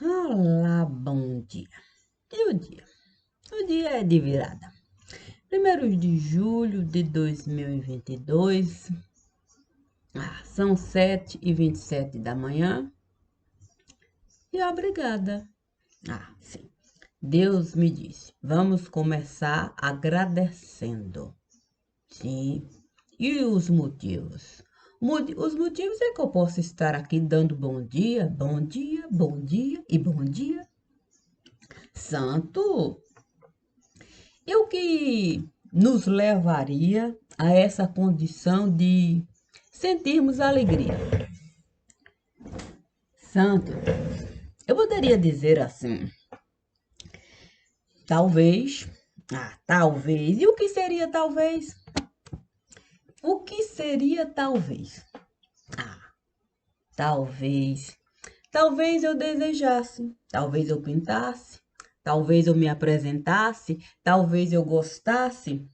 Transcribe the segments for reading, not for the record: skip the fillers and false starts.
Olá, bom dia. E o dia? O dia é de virada. 1º de julho de 2022. São 7h27 da manhã. E obrigada. Sim. Deus me disse, vamos começar agradecendo. Sim. E os motivos? Os motivos é que eu posso estar aqui dando bom dia, bom dia, bom dia e bom dia. Santo. E o que nos levaria a essa condição de sentirmos alegria? Santo, eu poderia dizer assim, talvez, talvez. E o que seria talvez? O que seria talvez? Ah, talvez. Talvez eu desejasse, talvez eu pintasse, talvez eu me apresentasse, talvez eu gostasse,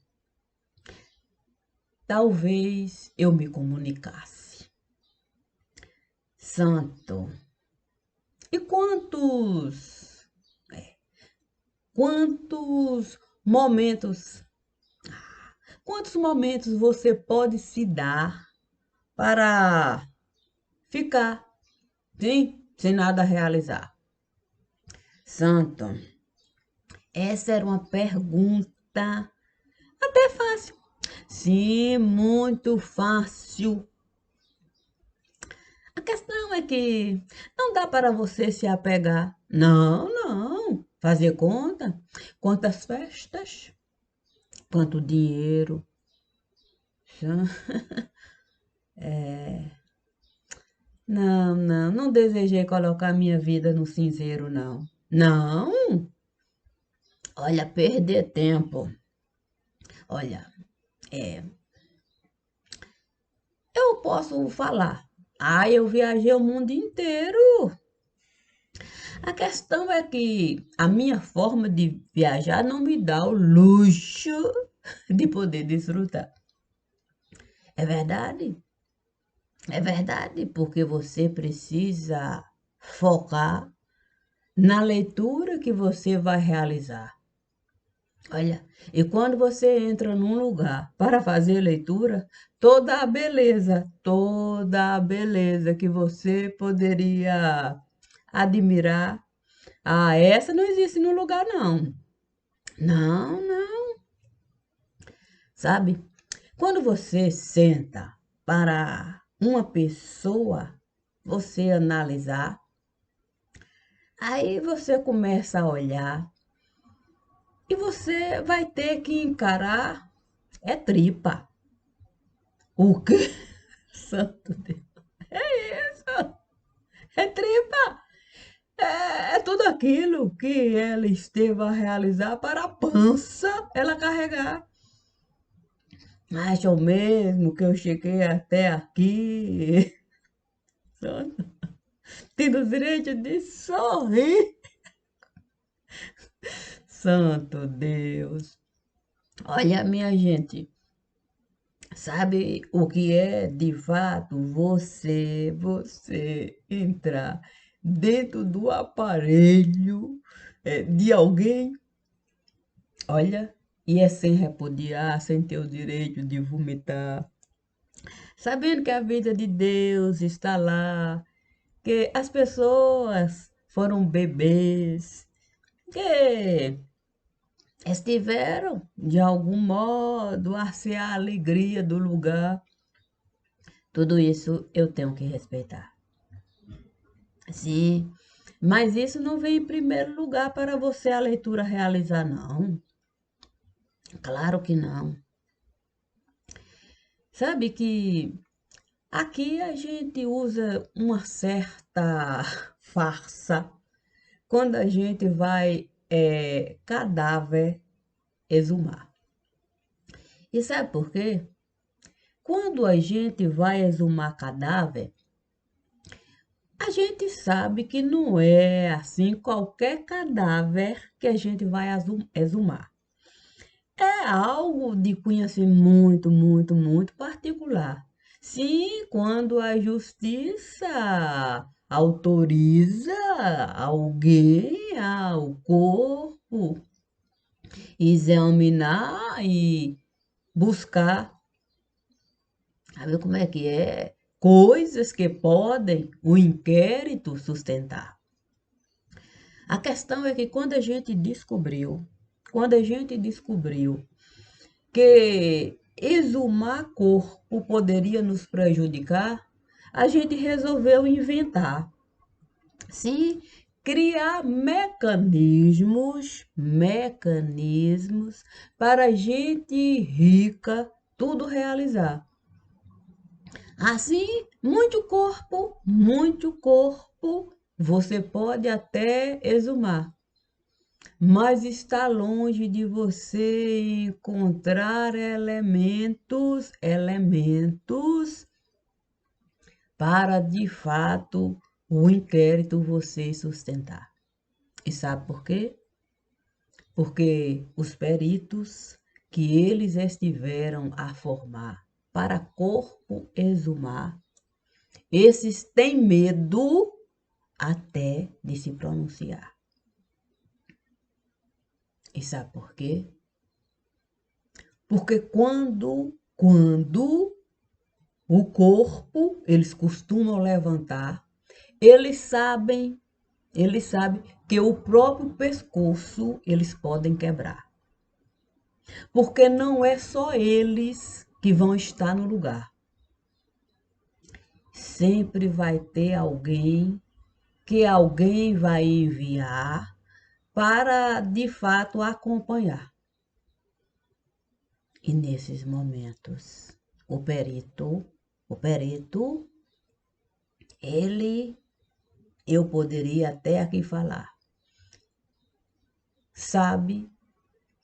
talvez eu me comunicasse. Santo. E quantos momentos, quantos momentos você pode se dar para ficar, sim, sem nada realizar? Santo, essa era uma pergunta até fácil. Sim, muito fácil. A questão é que não dá para você se apegar. Não, não. Fazer conta. Quantas festas, quanto dinheiro. Não, não, não desejei colocar minha vida no cinzeiro, não. Não, olha, perder tempo. Olha, eu posso falar. Eu viajei o mundo inteiro. A questão é que a minha forma de viajar não me dá o luxo de poder desfrutar. É verdade? É verdade, porque você precisa focar na leitura que você vai realizar. Olha, e quando você entra num lugar para fazer leitura, toda a beleza que você poderia admirar, essa não existe no lugar, não. Não, não. Sabe? Quando você senta para uma pessoa, você analisar, aí você começa a olhar e você vai ter que encarar tripa. O quê? Santo Deus. É isso. É tripa. É tudo aquilo que ela esteve a realizar para a pança ela carregar. Acham mesmo que eu cheguei até aqui, Santo, tendo o direito de sorrir. Santo Deus. Olha, minha gente, sabe o que é de fato você entrar dentro do aparelho de alguém? Olha, e é sem repudiar, sem ter o direito de vomitar, sabendo que a vida de Deus está lá, que as pessoas foram bebês, que estiveram, de algum modo, a ser a alegria do lugar. Tudo isso eu tenho que respeitar. Sim, mas isso não vem em primeiro lugar para você a leitura realizar, não. Claro que não. Sabe que aqui a gente usa uma certa farsa quando a gente vai cadáver exumar. E sabe por quê? Quando a gente vai exumar cadáver, a gente sabe que não é assim qualquer cadáver que a gente vai exumar. É algo de cunho assim, muito, muito, muito particular. Sim, quando a justiça autoriza alguém ao corpo examinar e buscar, sabe como é que é? Coisas que podem o inquérito sustentar. A questão é que quando a gente descobriu que exumar corpo poderia nos prejudicar, a gente resolveu inventar, sim, criar mecanismos para a gente rica tudo realizar. Assim, muito corpo, você pode até exumar, mas está longe de você encontrar elementos para de fato o inquérito você sustentar. E sabe por quê? Porque os peritos que eles estiveram a formar para corpo exumar, esses têm medo até de se pronunciar. E sabe por quê? Porque quando o corpo eles costumam levantar, eles sabem, eles sabem que o próprio pescoço eles podem quebrar. Porque não é só eles que vão estar no lugar. Sempre vai ter alguém que alguém vai enviar para de fato acompanhar. E nesses momentos, o perito, ele, eu poderia até aqui falar, sabe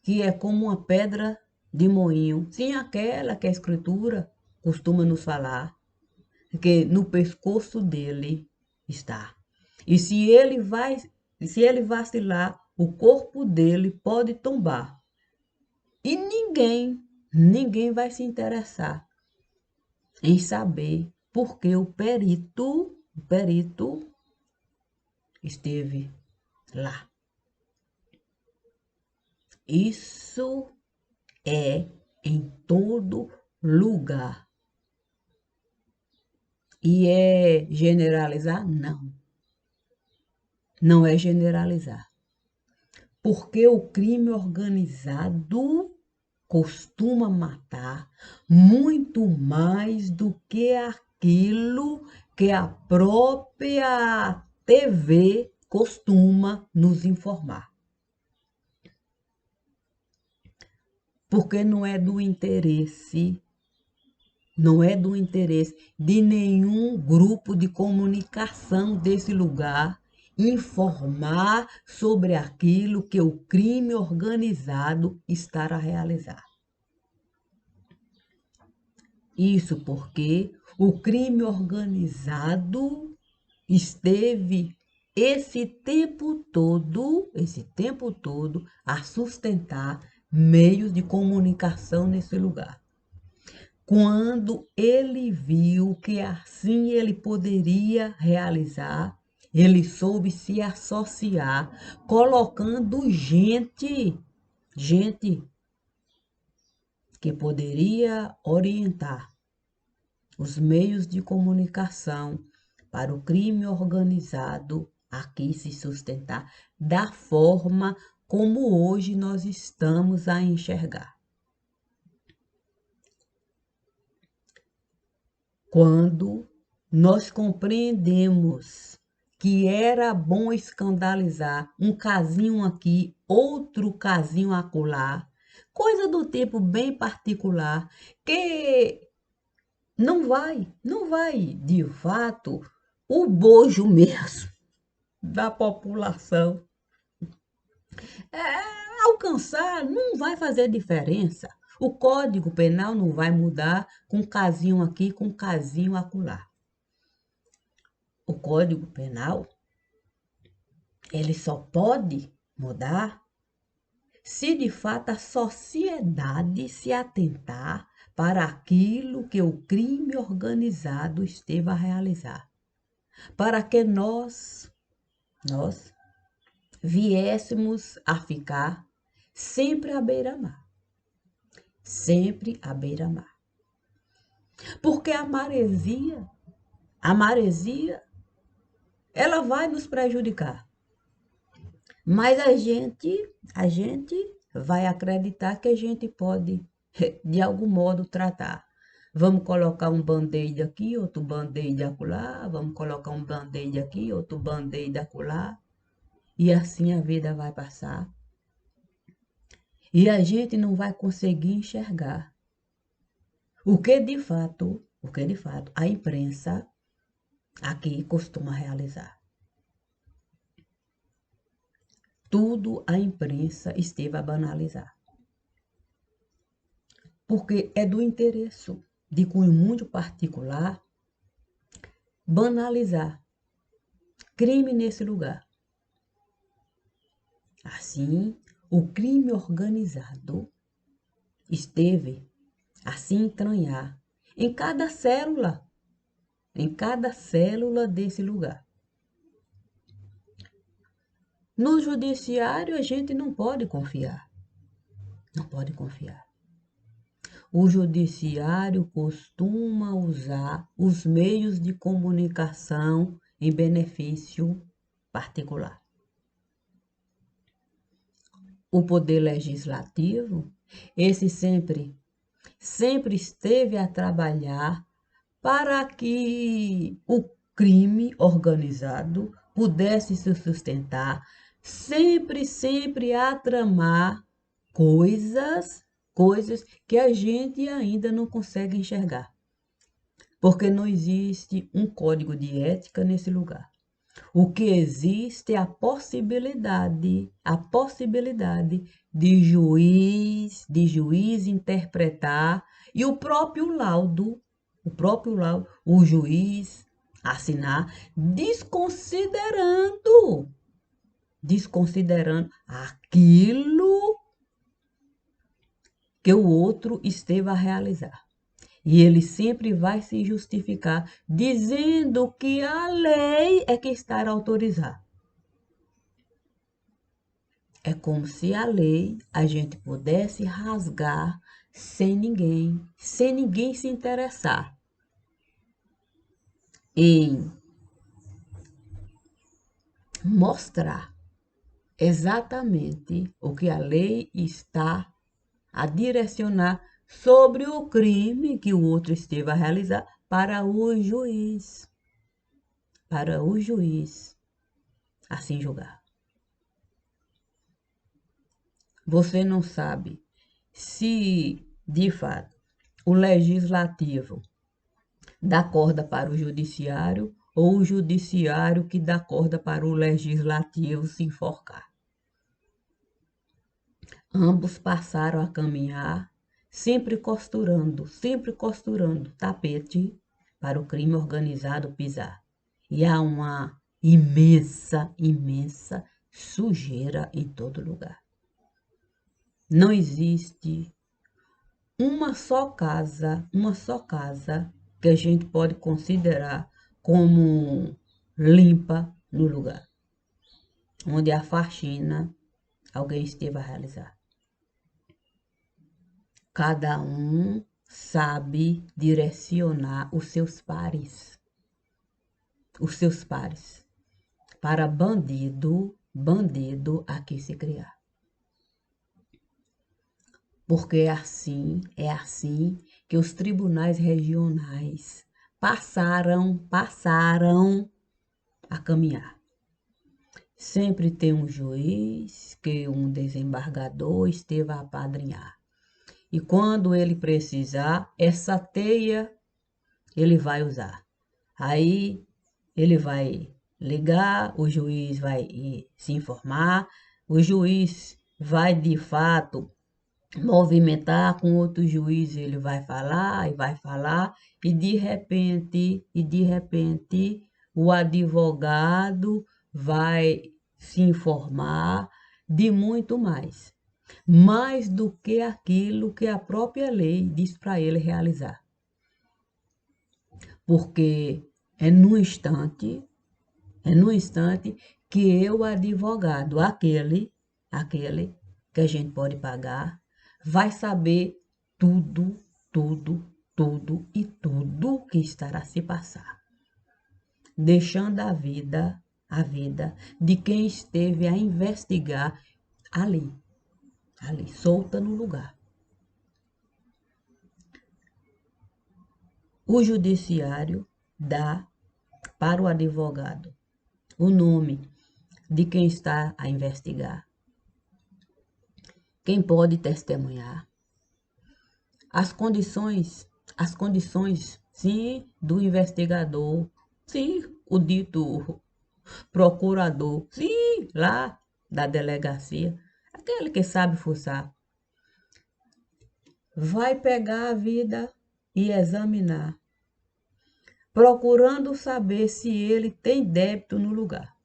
que é como uma pedra de moinho. Sim, aquela que a escritura costuma nos falar, que no pescoço dele está. E se ele vacilar, o corpo dele pode tombar. E ninguém vai se interessar em saber porque o perito esteve lá. Isso é em todo lugar. E é generalizar? Não. Não é generalizar. Porque o crime organizado costuma matar muito mais do que aquilo que a própria TV costuma nos informar. Porque não é do interesse de nenhum grupo de comunicação desse lugar informar sobre aquilo que o crime organizado está a realizar. Isso porque o crime organizado esteve esse tempo todo a sustentar meios de comunicação nesse lugar. Quando ele viu que assim ele poderia realizar, ele soube se associar, colocando gente que poderia orientar os meios de comunicação para o crime organizado aqui se sustentar da forma como hoje nós estamos a enxergar. Quando nós compreendemos que era bom escandalizar um casinho aqui, outro casinho acolá, coisa do tipo bem particular, que não vai, de fato, o bojo mesmo da população alcançar, não vai fazer diferença. O Código Penal não vai mudar com um casinho aqui, com um casinho acolá. O Código Penal, ele só pode mudar se de fato a sociedade se atentar para aquilo que o crime organizado esteve a realizar. para que nós viéssemos a ficar sempre à beira-mar, sempre à beira-mar. Porque a maresia, ela vai nos prejudicar. Mas a gente vai acreditar que a gente pode, de algum modo, tratar. Vamos colocar um band-aid aqui, outro band-aid acolá, vamos colocar um band-aid aqui, outro band-aid acolá, e assim a vida vai passar. E a gente não vai conseguir enxergar o que de fato a imprensa aqui costuma realizar. Tudo a imprensa esteve a banalizar. Porque é do interesse de cunho muito particular banalizar crime nesse lugar. Assim, o crime organizado esteve a se entranhar em cada célula desse lugar. No judiciário, a gente não pode confiar. Não pode confiar. O judiciário costuma usar os meios de comunicação em benefício particular. O poder legislativo, esse sempre esteve a trabalhar para que o crime organizado pudesse se sustentar, sempre a tramar coisas que a gente ainda não consegue enxergar. Porque não existe um código de ética nesse lugar. O que existe é a possibilidade de juiz interpretar e o próprio laudo, o juiz assinar, desconsiderando aquilo que o outro esteve a realizar. E ele sempre vai se justificar, dizendo que a lei é que está a autorizar. É como se a lei a gente pudesse rasgar sem ninguém se interessar em mostrar exatamente o que a lei está a direcionar sobre o crime que o outro esteve a realizar para o juiz assim julgar. Você não sabe se, de fato, o legislativo dá corda para o judiciário ou o judiciário que dá corda para o legislativo se enforcar. Ambos passaram a caminhar, sempre costurando tapete para o crime organizado pisar. E há uma imensa sujeira em todo lugar. Não existe uma só casa que a gente pode considerar como limpa no lugar, onde a faxina alguém esteve a realizar. Cada um sabe direcionar os seus pares, para bandido aqui se criar. Porque é assim que os tribunais regionais passaram a caminhar. Sempre tem um juiz que um desembargador esteve a apadrinhar. E quando ele precisar, essa teia ele vai usar. Aí ele vai ligar, o juiz vai se informar, o juiz vai de fato movimentar com outro juiz, ele vai falar, e de repente, o advogado vai se informar de muito mais do que aquilo que a própria lei diz para ele realizar. Porque é no instante É no instante que eu, advogado, aquele que a gente pode pagar, vai saber tudo, tudo, tudo e tudo que estará a se passar, deixando a vida de quem esteve a investigar ali, ali, solta no lugar. O judiciário dá para o advogado o nome de quem está a investigar, quem pode testemunhar, as condições, sim, do investigador, sim, o dito procurador, sim, lá da delegacia, aquele que sabe fuçar, vai pegar a vida e examinar, procurando saber se ele tem débito no lugar.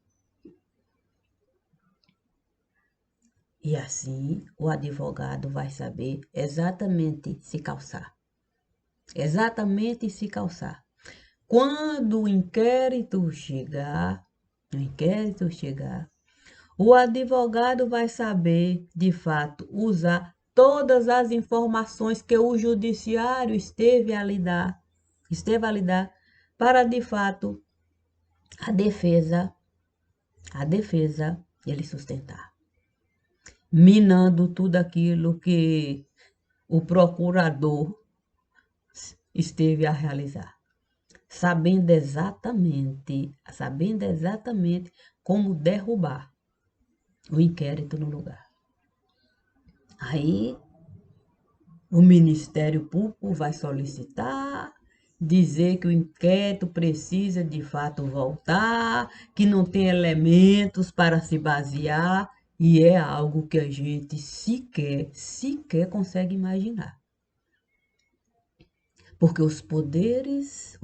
E assim o advogado vai saber exatamente se calçar. Exatamente se calçar. Quando o inquérito chegar, o advogado vai saber, de fato, usar todas as informações que o judiciário esteve a lhe dar para, de fato, a defesa, ele sustentar, minando tudo aquilo que o procurador esteve a realizar, sabendo exatamente como derrubar o inquérito no lugar. Aí o Ministério Público vai solicitar, dizer que o inquérito precisa de fato voltar, que não tem elementos para se basear, e é algo que a gente sequer consegue imaginar. Porque os poderes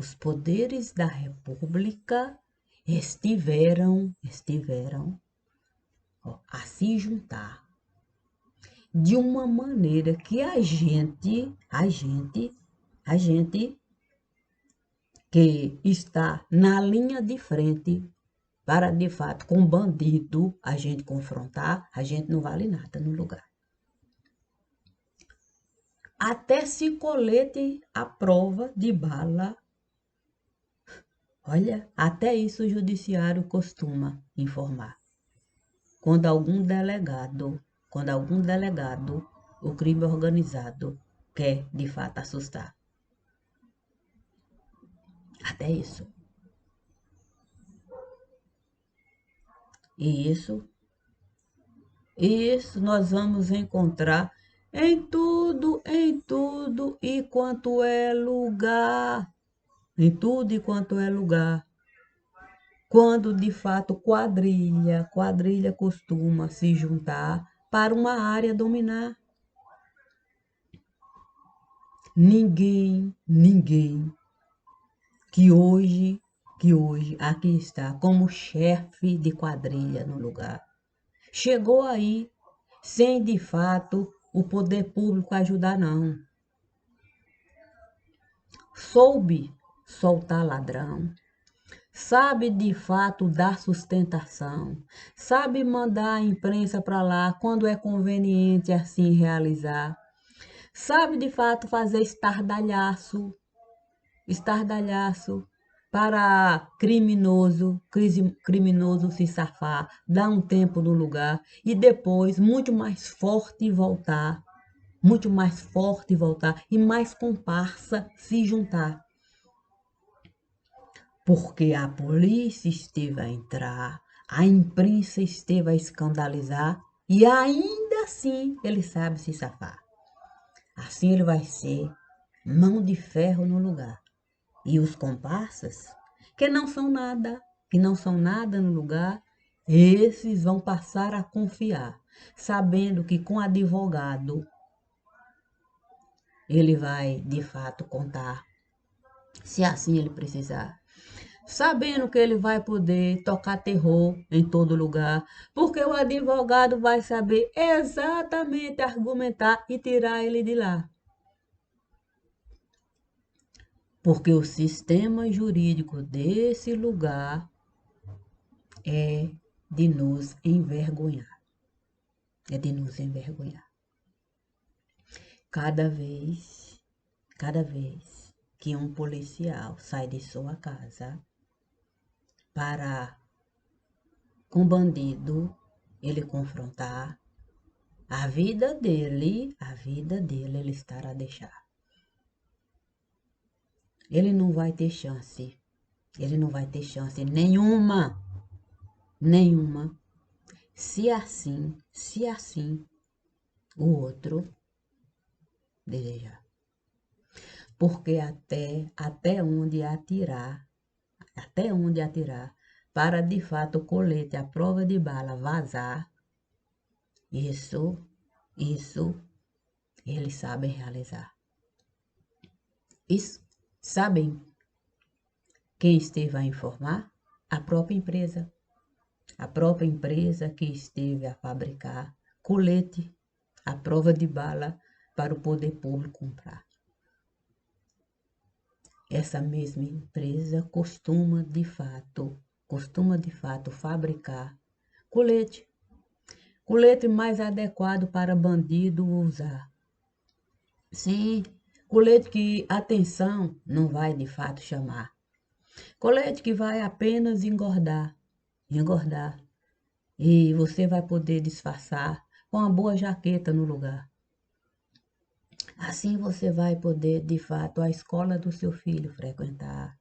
da República estiveram a se juntar de uma maneira que a gente que está na linha de frente para, de fato, com bandido, a gente confrontar, a gente não vale nada no lugar. Até se colete a prova de bala. Olha, até isso o judiciário costuma informar. Quando algum delegado, o crime organizado quer, de fato, assustar. Até isso. E isso nós vamos encontrar em tudo e quanto é lugar. Em tudo e quanto é lugar. Quando de fato quadrilha costuma se juntar para uma área dominar. Ninguém que hoje aqui está como chefe de quadrilha no lugar, chegou aí sem de fato o poder público ajudar, não. Soube soltar ladrão, sabe de fato dar sustentação, sabe mandar a imprensa para lá quando é conveniente assim realizar, sabe de fato fazer estardalhaço para criminoso se safar, dar um tempo no lugar e depois muito mais forte voltar e mais comparsa se juntar. Porque a polícia esteve a entrar, a imprensa esteve a escandalizar e ainda assim ele sabe se safar. Assim ele vai ser mão de ferro no lugar. E os comparsas, que não são nada no lugar, esses vão passar a confiar, sabendo que com advogado ele vai de fato contar, se assim ele precisar. Sabendo que ele vai poder tocar terror em todo lugar, porque o advogado vai saber exatamente argumentar e tirar ele de lá. Porque o sistema jurídico desse lugar é de nos envergonhar. É de nos envergonhar. Cada vez que um policial sai de sua casa para com bandido, ele confrontar, a vida dele, ele estará a deixar. Ele não vai ter chance nenhuma, se assim o outro desejar. Porque até onde atirar, para de fato o colete, a prova de bala vazar, isso eles sabem realizar. Isso, sabem quem esteve a informar? A própria empresa. A própria empresa que esteve a fabricar colete, a prova de bala para o poder público comprar. Essa mesma empresa costuma de fato fabricar colete mais adequado para bandido usar. Sim, colete que atenção não vai de fato chamar. Colete que vai apenas engordar. E você vai poder disfarçar com uma boa jaqueta no lugar. Assim você vai poder, de fato, a escola do seu filho frequentar.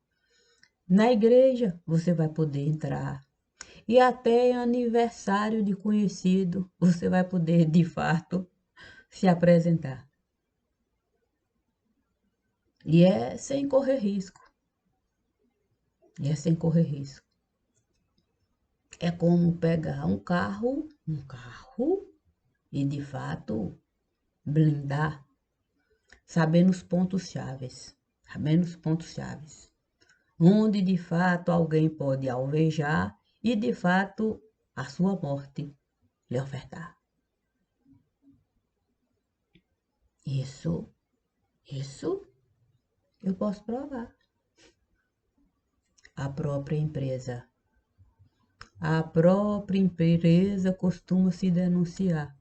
Na igreja você vai poder entrar. E até em aniversário de conhecido você vai poder, de fato, se apresentar. E é sem correr risco. É como pegar um carro e, de fato, blindar, sabendo os pontos chaves, onde de fato alguém pode alvejar e de fato a sua morte lhe ofertar. Isso eu posso provar. A própria empresa costuma se denunciar,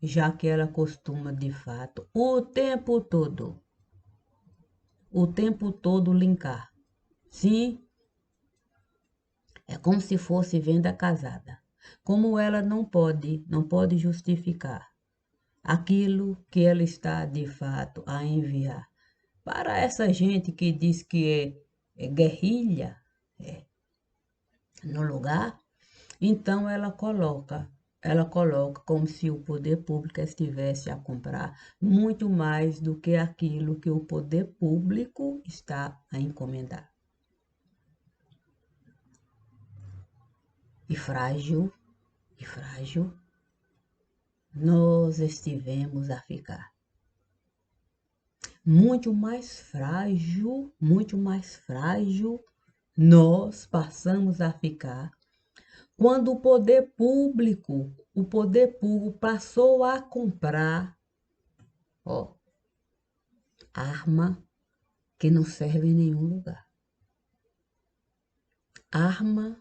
já que ela costuma de fato o tempo todo linkar. Sim, é como se fosse venda casada. Como ela não pode justificar aquilo que ela está de fato a enviar para essa gente que diz que é guerrilha no lugar, então ela coloca como se o poder público estivesse a comprar muito mais do que aquilo que o poder público está a encomendar. E frágil, nós estivemos a ficar. Muito mais frágil, nós passamos a ficar quando o poder público passou a comprar, arma que não serve em nenhum lugar. Arma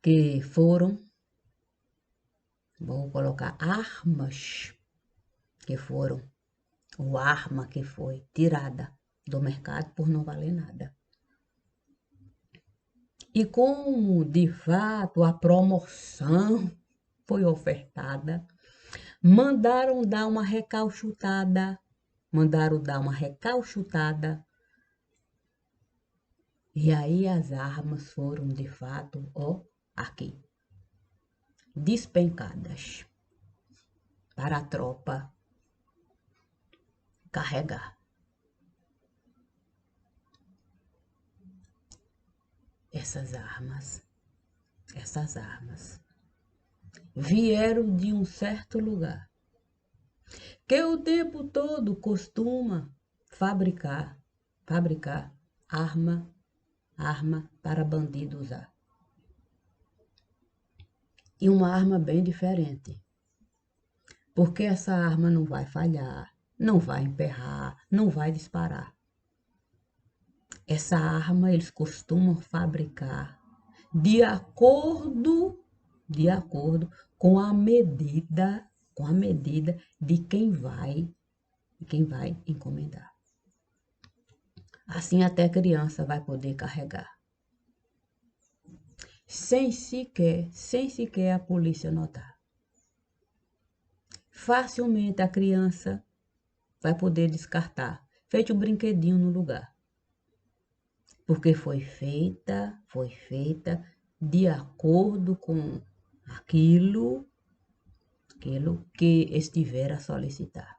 que foram, vou colocar armas que foram, ou arma que foi tirada do mercado por não valer nada. E como de fato a promoção foi ofertada, mandaram dar uma recalchutada, e aí as armas foram de fato, aqui, despencadas para a tropa carregar. Essas armas vieram de um certo lugar, que o tempo todo costuma fabricar arma para bandido usar. E uma arma bem diferente, porque essa arma não vai falhar, não vai emperrar, não vai disparar. Essa arma eles costumam fabricar de acordo, de acordo com a medida de quem vai encomendar. Assim até a criança vai poder carregar, sem sequer a polícia notar. Facilmente a criança vai poder descartar, feito um brinquedinho no lugar. Porque foi feita de acordo com aquilo que estiver a solicitar.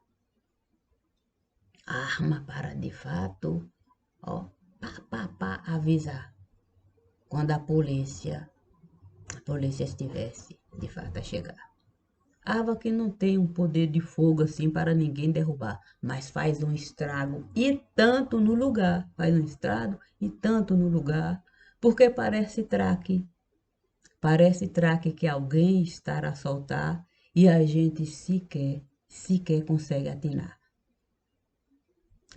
A arma para, de fato, ó, avisar quando a polícia estivesse, de fato, a chegar. Arma que não tem um poder de fogo assim para ninguém derrubar, mas faz um estrago e tanto no lugar, porque parece traque que alguém está a soltar e a gente sequer consegue atinar.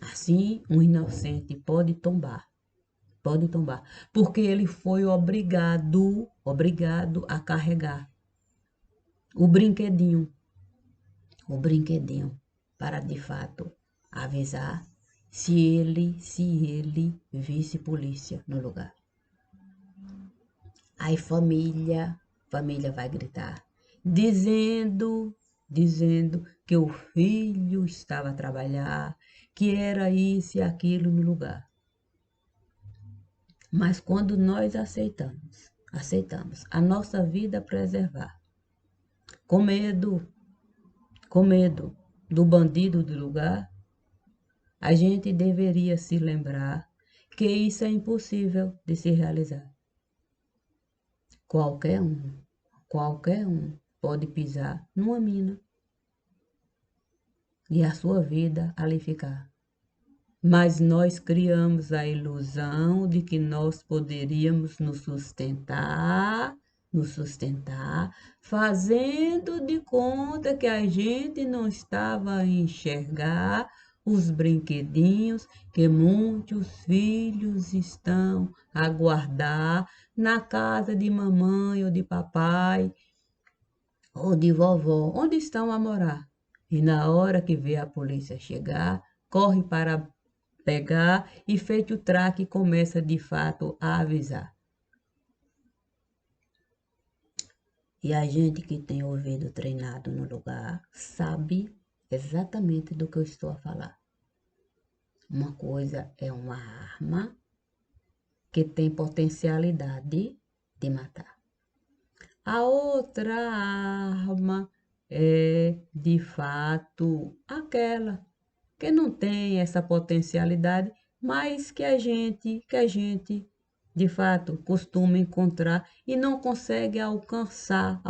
Assim, um inocente pode tombar, porque ele foi obrigado a carregar o brinquedinho, para de fato avisar se ele visse polícia no lugar. Aí família vai gritar, dizendo que o filho estava a trabalhar, que era isso e aquilo no lugar. Mas quando nós aceitamos a nossa vida preservar, com medo do bandido do lugar, a gente deveria se lembrar que isso é impossível de se realizar. Qualquer um pode pisar numa mina e a sua vida ali ficar. Mas nós criamos a ilusão de que nós poderíamos nos sustentar, fazendo de conta que a gente não estava a enxergar os brinquedinhos que muitos filhos estão a guardar na casa de mamãe ou de papai ou de vovó, onde estão a morar. E na hora que vê a polícia chegar, corre para pegar e feito o traque começa de fato a avisar. E a gente que tem ouvido treinado no lugar sabe exatamente do que eu estou a falar. Uma coisa é uma arma que tem potencialidade de matar. A outra arma é, de fato, aquela que não tem essa potencialidade, mas que a gente, de fato, costuma encontrar e não consegue alcançar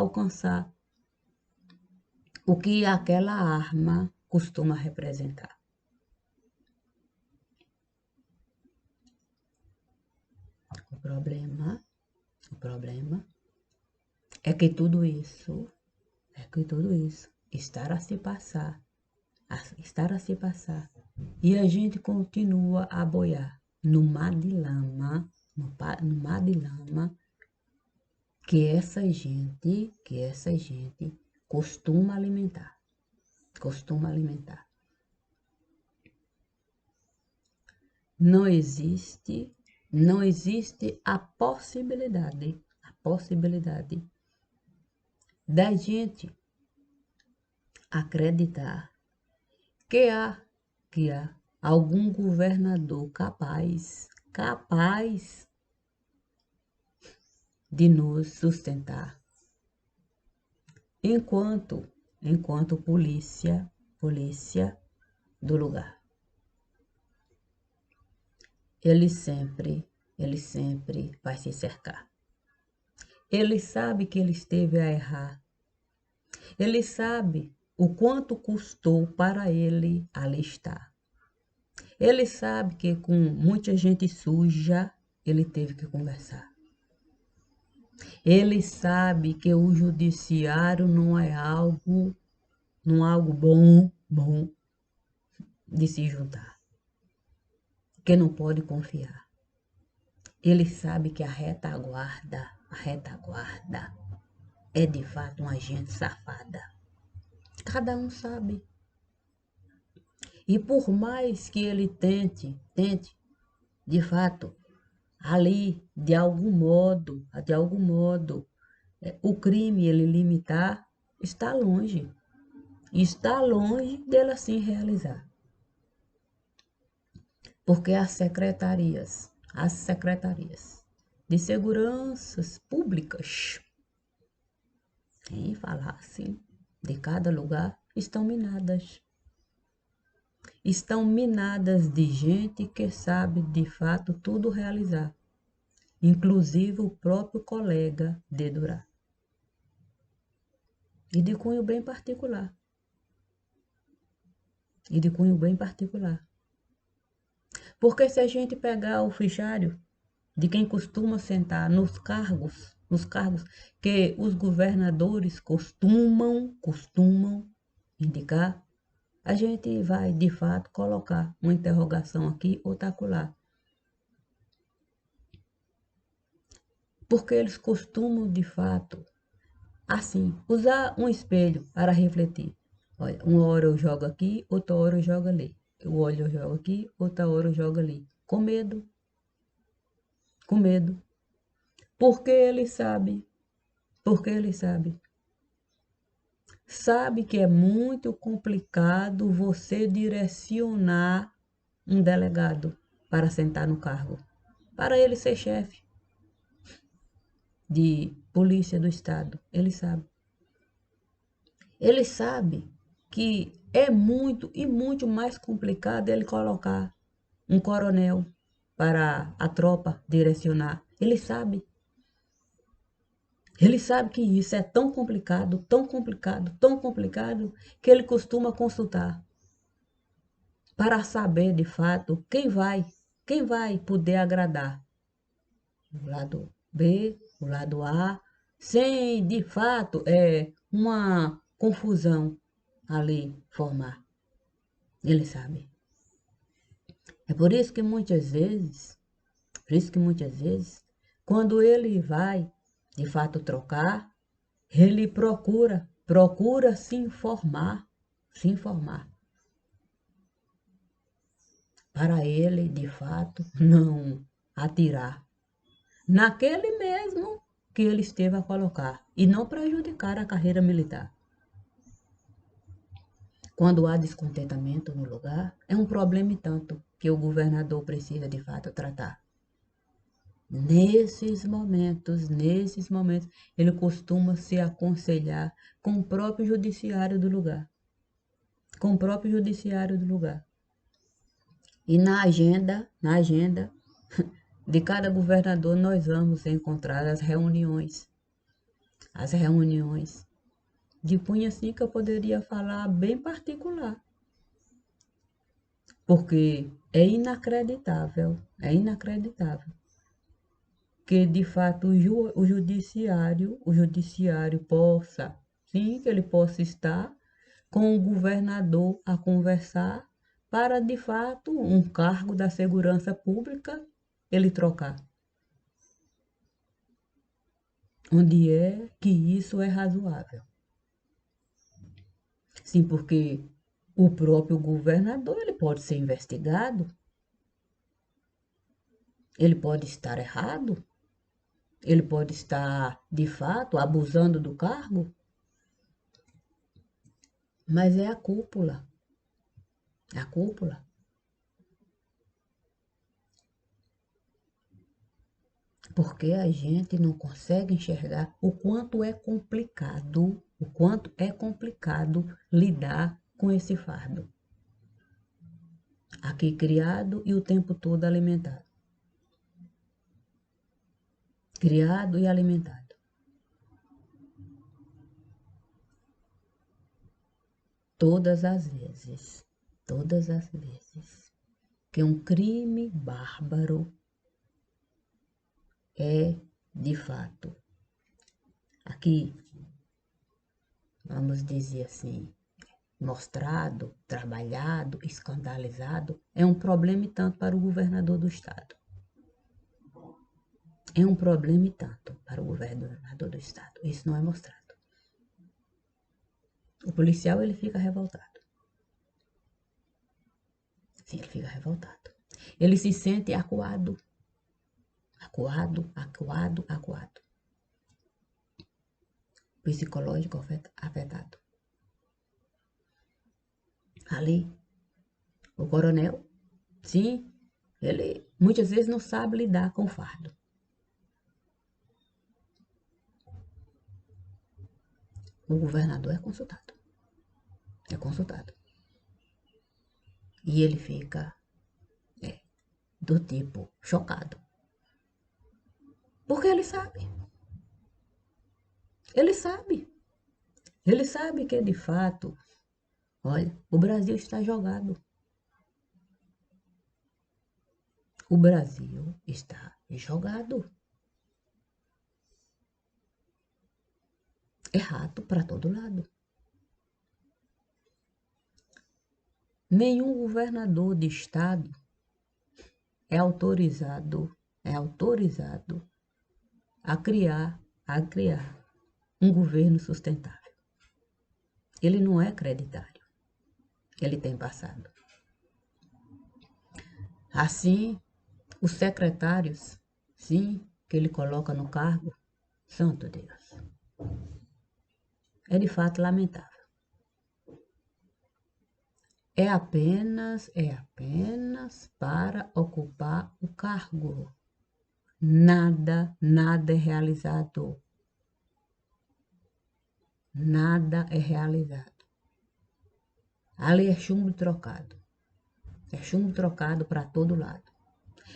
o que aquela arma costuma representar. O problema é que tudo isso está a se passar, e a gente continua a boiar no mar de lama, que essa gente costuma alimentar. Não existe a possibilidade da gente acreditar que há algum governador capaz de nos sustentar enquanto polícia do lugar. Ele sempre vai se cercar. Ele sabe que ele esteve a errar. Ele sabe o quanto custou para ele ali estar. Ele sabe que com muita gente suja ele teve que conversar. Ele sabe que o judiciário não é algo bom de se juntar. Que não pode confiar. Ele sabe que a retaguarda é de fato uma gente safada. Cada um sabe. E por mais que ele tente, de fato, ali, de algum modo, o crime ele limitar, está longe. Está longe dele assim realizar. Porque as secretarias de seguranças públicas, em falar assim, de cada lugar, estão minadas. Estão minadas de gente que sabe de fato tudo realizar, inclusive o próprio colega de Durá. E de cunho bem particular. Porque se a gente pegar o fichário de quem costuma sentar nos cargos que os governadores costumam indicar, a gente vai, de fato, colocar uma interrogação aqui ou acolá. Porque eles costumam, de fato, assim, usar um espelho para refletir. Olha, uma hora eu jogo aqui, outra hora eu jogo ali. Eu jogo aqui, outra hora eu jogo ali. Com medo. Porque ele sabe, porque ele sabe. Sabe que é muito complicado você direcionar um delegado para sentar no cargo, para ele ser chefe de polícia do estado. Ele sabe. Ele sabe que é muito e muito mais complicado ele colocar um coronel para a tropa direcionar. Ele sabe. Ele sabe que isso é tão complicado, tão complicado, que ele costuma consultar para saber de fato quem vai poder agradar. O lado B, o lado A, sem de fato uma confusão ali formar. Ele sabe. É por isso que muitas vezes, quando ele vai de fato trocar, ele procura se informar, para ele de fato não atirar naquele mesmo que ele esteve a colocar e não prejudicar a carreira militar. Quando há descontentamento no lugar, é um problema e tanto que o governador precisa de fato tratar. Nesses momentos, ele costuma se aconselhar com o próprio judiciário do lugar. E na agenda de cada governador, nós vamos encontrar as reuniões de cunho assim que eu poderia falar bem particular, porque é inacreditável que de fato o judiciário possa, sim, que ele possa estar com o governador a conversar para de fato um cargo da segurança pública ele trocar. Onde é que isso é razoável? Sim, porque o próprio governador ele pode ser investigado, ele pode estar errado, ele pode estar, de fato, abusando do cargo, mas é a cúpula. A cúpula. Porque a gente não consegue enxergar o quanto é complicado lidar com esse fardo. Aqui criado e o tempo todo alimentado. Criado e alimentado. Todas as vezes que um crime bárbaro é, de fato, aqui, vamos dizer assim, mostrado, trabalhado, escandalizado, é um problema e tanto para o governador do estado. é um problema e tanto para o governador do estado. Isso não é mostrado. O policial, ele fica revoltado. Sim, ele fica revoltado. Ele se sente acuado. Acuado, acuado, acuado. Psicológico afetado. Ali, o coronel, sim, ele muitas vezes não sabe lidar com o fardo. O governador é consultado. É consultado. E ele fica do tipo chocado. Porque ele sabe. Ele sabe. Ele sabe que de fato, olha, o Brasil está jogado. O Brasil está jogado. É rato para todo lado. Nenhum governador de estado é autorizado a criar um governo sustentável. Ele não é creditário. Ele tem passado. Assim, os secretários, sim, que ele coloca no cargo, santo Deus, é de fato lamentável. É apenas para ocupar o cargo. Nada é realizado. Nada é realizado. Ali é chumbo trocado. É chumbo trocado para todo lado.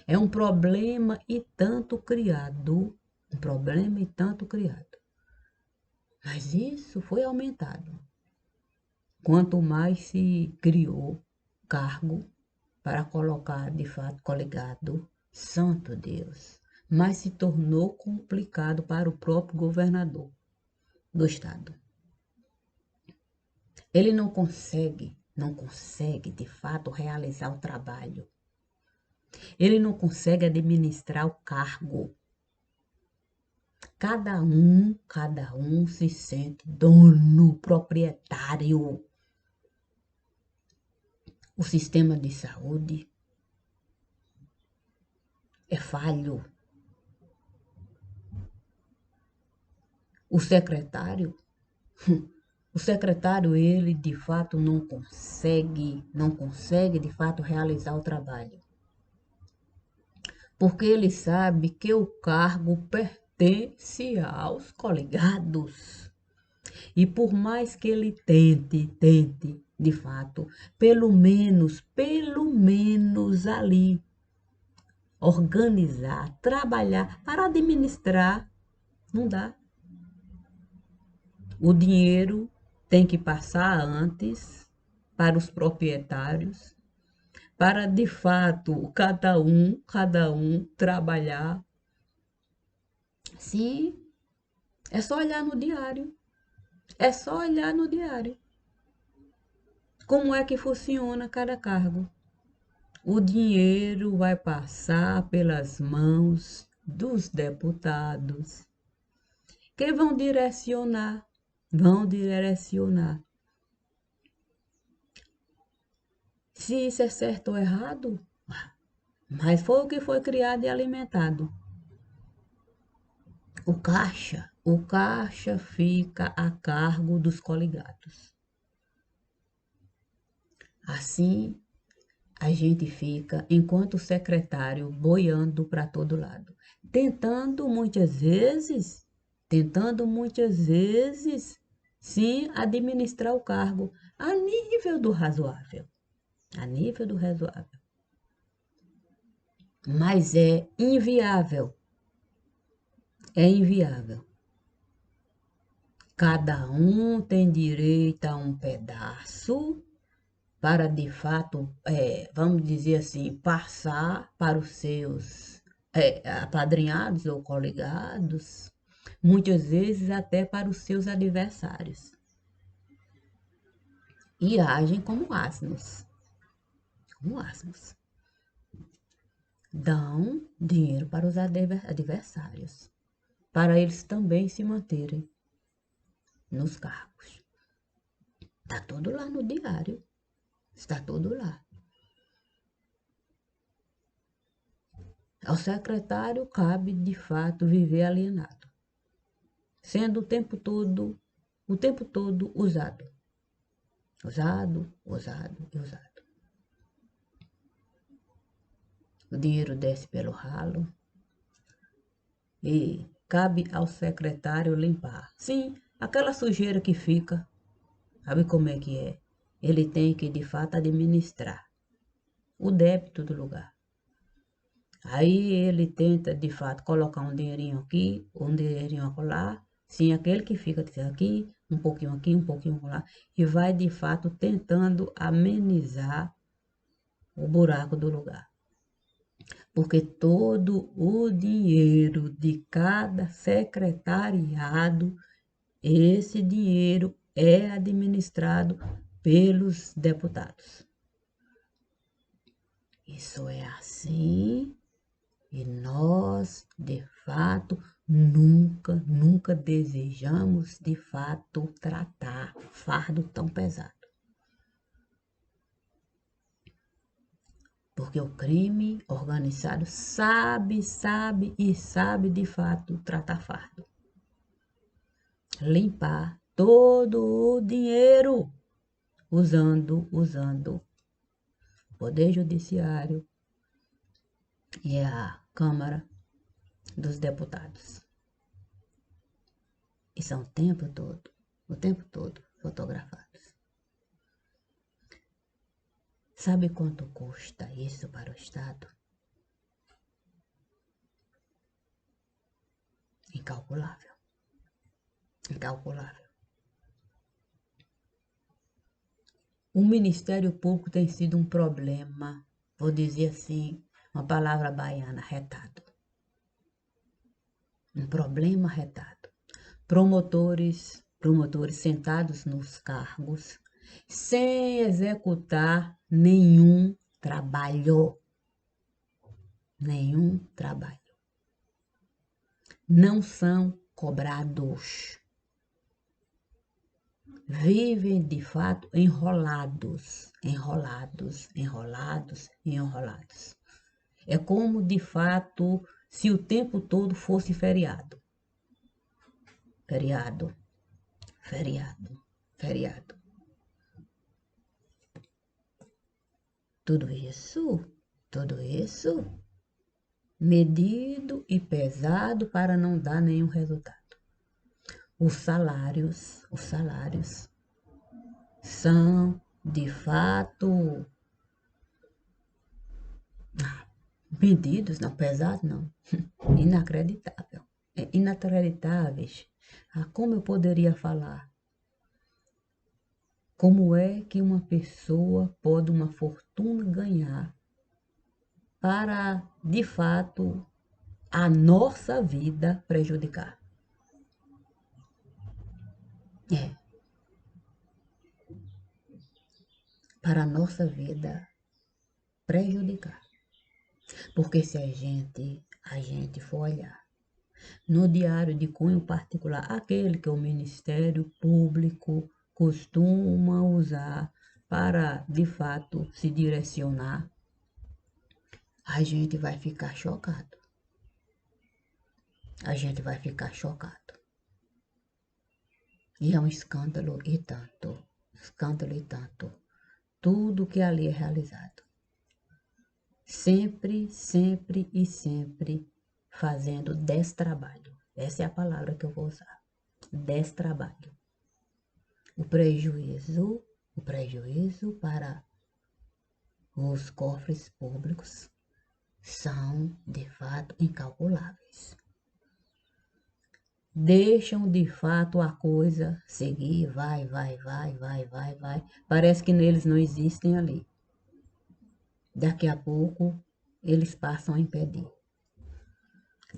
É um problema e tanto criado. Um problema e tanto criado. Mas isso foi aumentado. Quanto mais se criou cargo para colocar de fato coligado, santo Deus, mais se tornou complicado para o próprio governador do estado. Ele não consegue de fato realizar o trabalho. Ele não consegue administrar o cargo. Cada um se sente dono, proprietário. O sistema de saúde é falho. O secretário, ele de fato não consegue de fato realizar o trabalho. Porque ele sabe que o cargo pertence aos coligados. E por mais que ele tente, de fato, pelo menos ali, organizar, trabalhar, para administrar, não dá. O dinheiro tem que passar antes para os proprietários, para de fato cada um trabalhar. Sim, é só olhar no diário. É só olhar no diário. Como é que funciona cada cargo? O dinheiro vai passar pelas mãos dos deputados, que vão direcionar. Se isso é certo ou errado, mas foi o que foi criado e alimentado. O caixa fica a cargo dos coligados. Assim, a gente fica, enquanto secretário, boiando para todo lado, tentando muitas vezes, sim, administrar o cargo a nível do razoável, mas é inviável. Cada um tem direito a um pedaço para, de fato, vamos dizer assim, passar para os seus apadrinhados ou coligados, muitas vezes até para os seus adversários. E agem como asnos. dão dinheiro para os adversários, para eles também se manterem nos cargos. Está tudo lá no diário, está tudo lá. Ao secretário cabe, de fato, viver alienado, sendo o tempo todo usado. Usado, usado e usado. O dinheiro desce pelo ralo e cabe ao secretário limpar. Sim, aquela sujeira que fica, sabe como é que é? Ele tem que, de fato, administrar o débito do lugar. Aí ele tenta, de fato, colocar um dinheirinho aqui, um dinheirinho acolá. Sim, aquele que fica aqui, um pouquinho lá, e vai, de fato, tentando amenizar o buraco do lugar. Porque todo o dinheiro de cada secretariado, esse dinheiro é administrado pelos deputados. Isso é assim. E nós, de fato, nunca desejamos, de fato, tratar fardo tão pesado. Porque o crime organizado sabe, de fato, tratar fardo. Limpar todo o dinheiro usando o Poder Judiciário e a Câmara dos Deputados. E são o tempo todo fotografados. Sabe quanto custa isso para o Estado? Incalculável. Incalculável. O Ministério Público tem sido um problema, vou dizer assim, uma palavra baiana, retado. Um problema retado. Promotores sentados nos cargos, sem executar nenhum trabalho. Nenhum trabalho. Não são cobrados. Vivem, de fato, enrolados. É como, de fato, se o tempo todo fosse feriado. Feriado. Tudo isso medido e pesado para não dar nenhum resultado. Os salários são, de fato, medidos, não, pesados não, inacreditáveis. Como eu poderia falar? Como é que uma pessoa pode uma fortuna ganhar para, de fato, a nossa vida prejudicar? Para a nossa vida prejudicar. Porque se a gente for olhar no diário de cunho particular, aquele que o Ministério Público costuma usar para, de fato, se direcionar, a gente vai ficar chocado. E é um escândalo e tanto. Tudo que ali é realizado. Sempre fazendo destrabalho. Essa é a palavra que eu vou usar. Destrabalho. O prejuízo para os cofres públicos são, de fato, incalculáveis. Deixam, de fato, a coisa seguir, vai. Parece que eles não existem ali. Daqui a pouco, eles passam a impedir.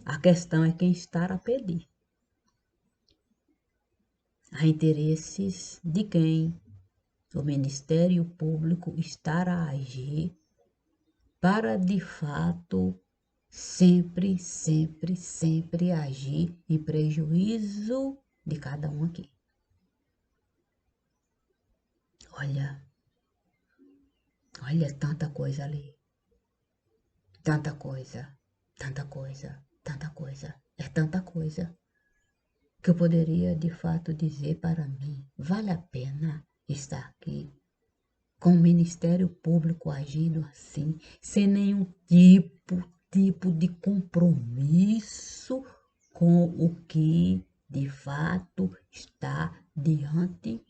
A questão é quem está a pedir. Há interesses de quem o Ministério Público está a agir para, de fato, sempre, sempre, sempre agir em prejuízo de cada um aqui. Olha, olha tanta coisa ali, tanta coisa, tanta coisa, tanta coisa, é tanta coisa que eu poderia de fato dizer para mim, vale a pena estar aqui com o Ministério Público agindo assim, sem nenhum tipo de compromisso com o que de fato está diante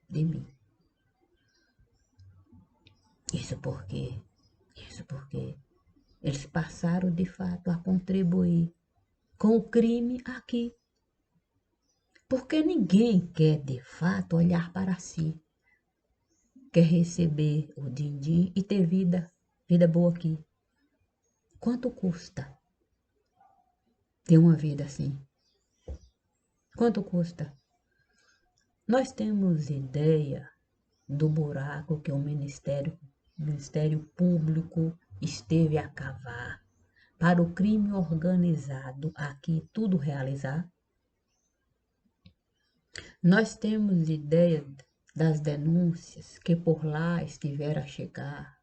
de mim. Isso porque, isso porque eles passaram de fato a contribuir com o crime aqui. Porque ninguém quer de fato olhar para si, quer receber o din-din e ter vida boa aqui. Quanto custa ter uma vida assim? Quanto custa? Nós temos ideia do buraco que o Ministério Público esteve a cavar para o crime organizado aqui tudo realizar? Nós temos ideia das denúncias que por lá estiveram a chegar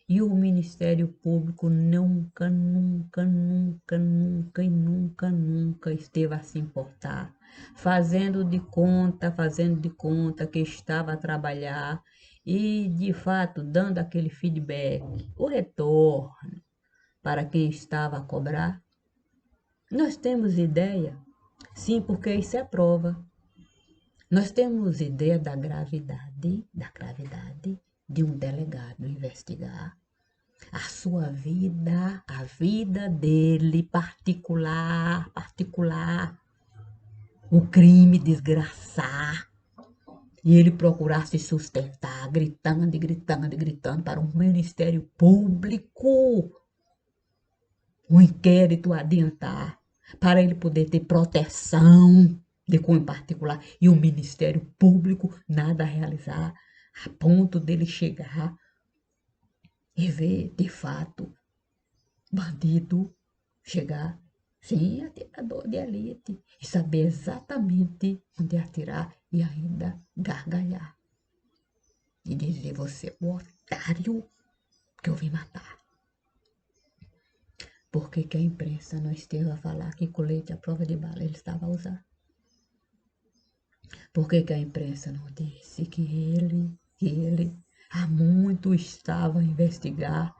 e o Ministério Público nunca, nunca, nunca, nunca e nunca, nunca esteve a se importar, fazendo de conta que estava a trabalhar e de fato dando aquele feedback, o retorno para quem estava a cobrar. Nós temos ideia, sim, porque isso é prova. Nós temos ideia da gravidade de um delegado investigar a sua vida, a vida dele particular, o crime desgraçar, e ele procurar se sustentar, gritando e gritando e gritando para o Ministério Público, o inquérito adiantar, para ele poder ter proteção de cunho particular e o Ministério Público nada a realizar, a ponto dele chegar e ver de fato bandido chegar, sim, atirador de elite, e saber exatamente onde atirar e ainda gargalhar. E dizer, você é o otário que eu vim matar. Por que que a imprensa não esteve a falar que colete à prova de bala ele estava a usar? Por que que a imprensa não disse que ele há muito estava a investigar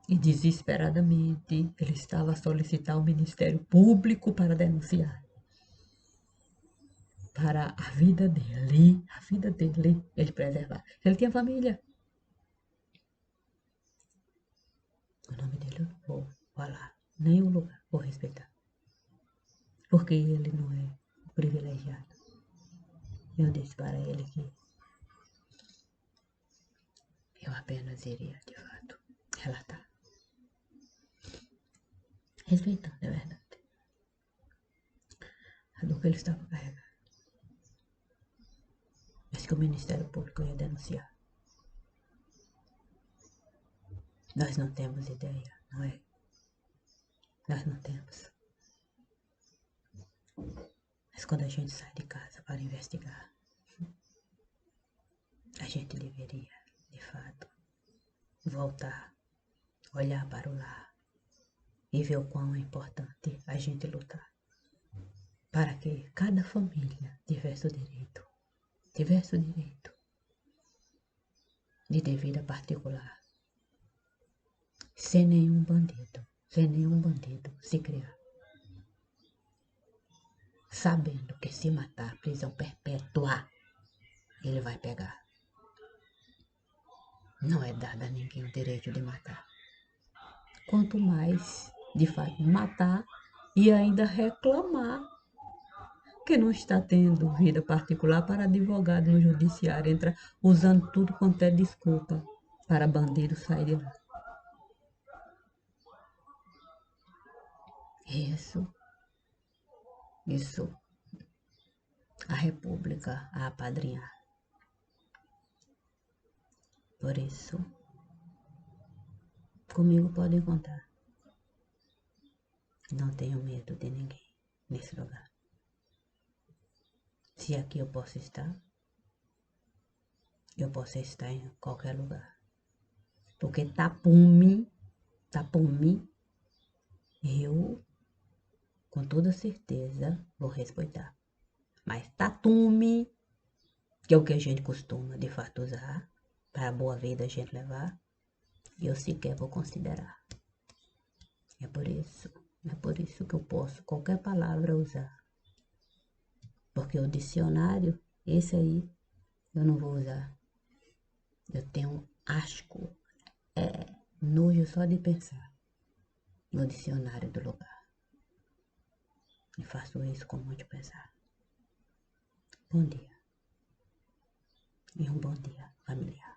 e desesperadamente ele estava a solicitar ao Ministério Público para denunciar? Para a vida dele, ele preservar. Ele tinha família. O nome dele eu não vou falar, nem o lugar, vou respeitar. Porque ele não é privilegiado. Eu disse para ele que eu apenas iria, de fato, relatar. Respeitando, é verdade, a dor que ele estava carregando. Mas que o Ministério Público ia denunciar. Nós não temos ideia, não é? Nós não temos. Mas quando a gente sai de casa para investigar, a gente deveria, de fato, voltar, olhar para o lar e ver o quão é importante a gente lutar para que cada família tivesse o direito de ter vida particular, sem nenhum bandido se criar, sabendo que se matar prisão perpétua, ele vai pegar. Não é dado a ninguém o direito de matar. Quanto mais, de fato, matar e ainda reclamar que não está tendo vida particular para advogado no judiciário, entra usando tudo quanto é desculpa para bandido sair de lá. Isso, a República a apadrinhar. Por isso, comigo podem contar. Não tenho medo de ninguém nesse lugar. Se aqui eu posso estar em qualquer lugar. Porque tá por mim, eu com toda certeza vou respeitar. Mas tatume, que é o que a gente costuma de fato usar, para a boa vida a gente levar, eu sequer vou considerar. É por isso que eu posso qualquer palavra usar. Porque o dicionário, esse aí, eu não vou usar. Eu tenho asco, nojo só de pensar no dicionário do lugar. E faço isso com muito pesar. Bom dia. E um bom dia familiar.